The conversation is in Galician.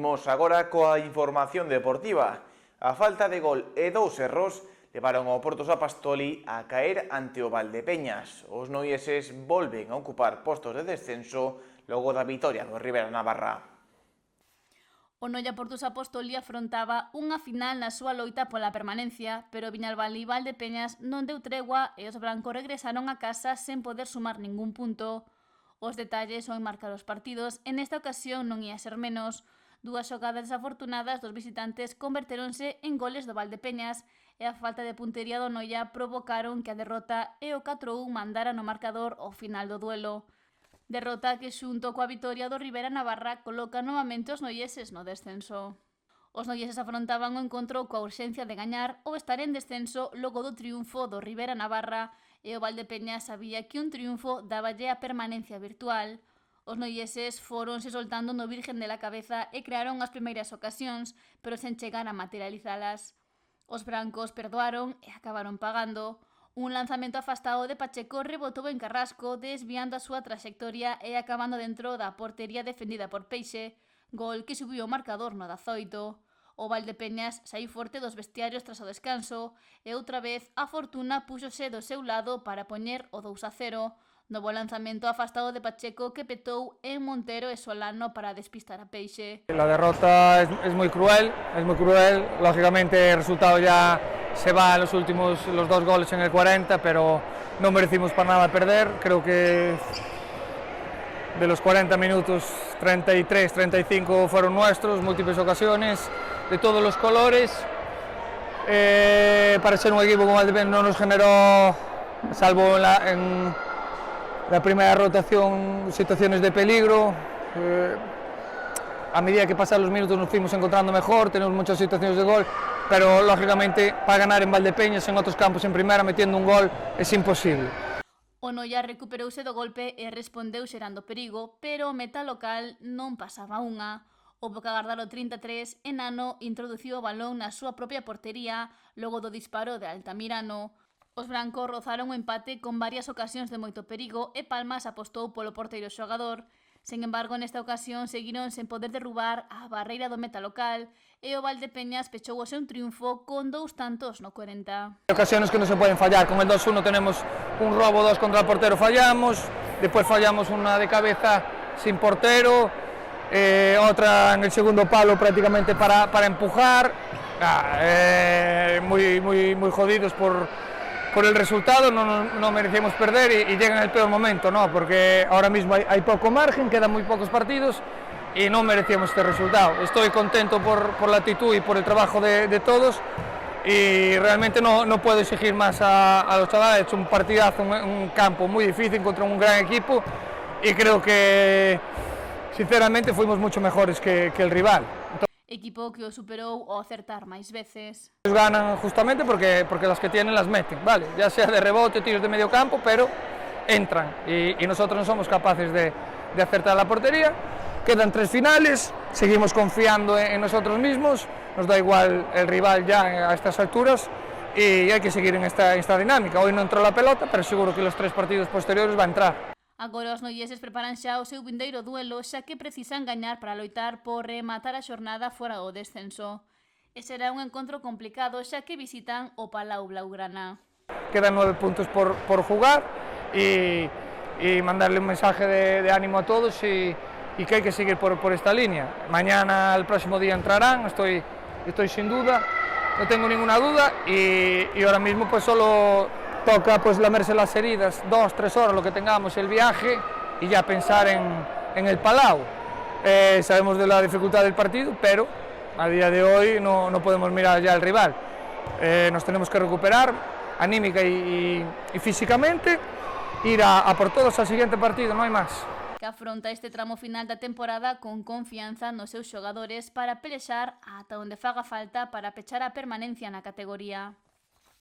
Imos agora coa información deportiva. A falta de gol e 2 erros levaron ao Porto Apostoli a caer ante o Valdepeñas. Os noieses volven a ocupar postos de descenso logo da vitoria do Ribera Navarra. O Noia Porto Apostoli afrontaba unha final na súa loita pola permanencia, pero Viñalbal e Valdepeñas non deu tregua e os brancos regresaron a casa sen poder sumar ningún punto. Os detalles son marcar os partidos, en esta ocasión non ia ser menos. Dúas xogadas desafortunadas dos visitantes converteronse en goles do Valdepeñas e a falta de puntería do Noia provocaron que a derrota e o 4-1 mandara no marcador ao final do duelo. Derrota que xunto coa vitoria do Ribera Navarra coloca novamente os noieses no descenso. Os noieses afrontaban o encontro coa urxencia de gañar ou estar en descenso logo do triunfo do Ribera Navarra e o Valdepeñas sabía que un triunfo dáballe a permanencia virtual. Os noieses foronse soltando no Virgen de la Cabeza e crearon as primeiras ocasións, pero sen chegar a materializalas. Os brancos perdoaron e acabaron pagando. Un lanzamento afastado de Pacheco rebotou en Carrasco, desviando a súa trayectoria e acabando dentro da portería defendida por Peixe, gol que subiu o marcador no 18. O Valdepeñas saíu forte dos vestiarios tras o descanso e outra vez a fortuna púxose do seu lado para poñer o 2-0. Novo lanzamento afastado de Pacheco que petou en Montero e Solano para despistar a Peixe. La derrota es muy cruel, lógicamente el resultado ya se va a los dos goles en el 40, pero no merecimos para nada perder. Creo que de los 40 minutos 33, 35 fueron nuestros, múltiples ocasiones, de todos los colores. Para ser un equipo como Valdepeñas no nos generó, salvo en la primera rotación, situaciones de peligro. A medida que pasan los minutos nos fuimos encontrando mejor, tenemos muchas situaciones de gol, pero lógicamente para ganar en Valdepeñas, en otros campos en primera, metiendo un gol, es imposible. O Noia recuperouse do golpe e respondeu xerando perigo, pero o meta local non pasaba unha. Houbo que agardar o 33 e Nano introduciu o balón na súa propia portería logo do disparo de Altamirano. Os brancos rozaron o empate con varias ocasións de moito perigo e Palmas apostou polo porteiro xogador. Sen embargo, nesta ocasión seguiron sen poder derrubar a barreira do meta local e o Valdepeñas pechou o seu triunfo con 2 tantos no 40. Hay ocasiones que no se pueden fallar, con el 2-1 tenemos un robo, 2 contra el portero fallamos, después fallamos una de cabeza sin portero, otra en el segundo palo prácticamente para empujar, muy jodidos por el resultado, no merecíamos perder y llega en el peor momento, ¿no? Porque ahora mismo hay poco margen, quedan muy pocos partidos y no merecíamos este resultado. Estoy contento por la actitud y por el trabajo de todos y realmente no puedo exigir más a los chavales. He hecho un partidazo, un campo muy difícil contra un gran equipo y creo que sinceramente fuimos mucho mejores que el rival. Equipo que o superou ao acertar máis veces. Ganan justamente porque las que tienen las meten, vale, ya sea de rebote o tiros de medio campo, pero entran y nosotros no somos capaces de acertar la portería. Quedan 3 finales, seguimos confiando en nosotros mismos, nos da igual el rival ya a estas alturas y hay que seguir en esta dinámica. Hoy no entró la pelota, pero seguro que los 3 partidos posteriores va a entrar. Agora os noieses preparan xa o seu vindeiro duelo, xa que precisan gañar para loitar por rematar a xornada fora do descenso. E será un encontro complicado, xa que visitan o Palau Blaugrana. Quedan 9 puntos por jugar y mandarle un mensaje de ánimo a todos y que hay que seguir por esta línea. Mañana, el próximo día entrarán, estoy sin duda, no tengo ninguna duda y ahora mismo pues solo toca pues lamerse las heridas, 2-3 horas lo que tengamos el viaje y ya pensar en el Palau. Sabemos de la dificultad del partido, pero a día de hoy no podemos mirar ya al rival. Nos tenemos que recuperar anímica y físicamente, ir a por todos al siguiente partido, no hay más. Que afronta este tramo final da temporada con confianza nos seus xogadores para pelexar ata onde faga falta para pechar a permanencia na categoría.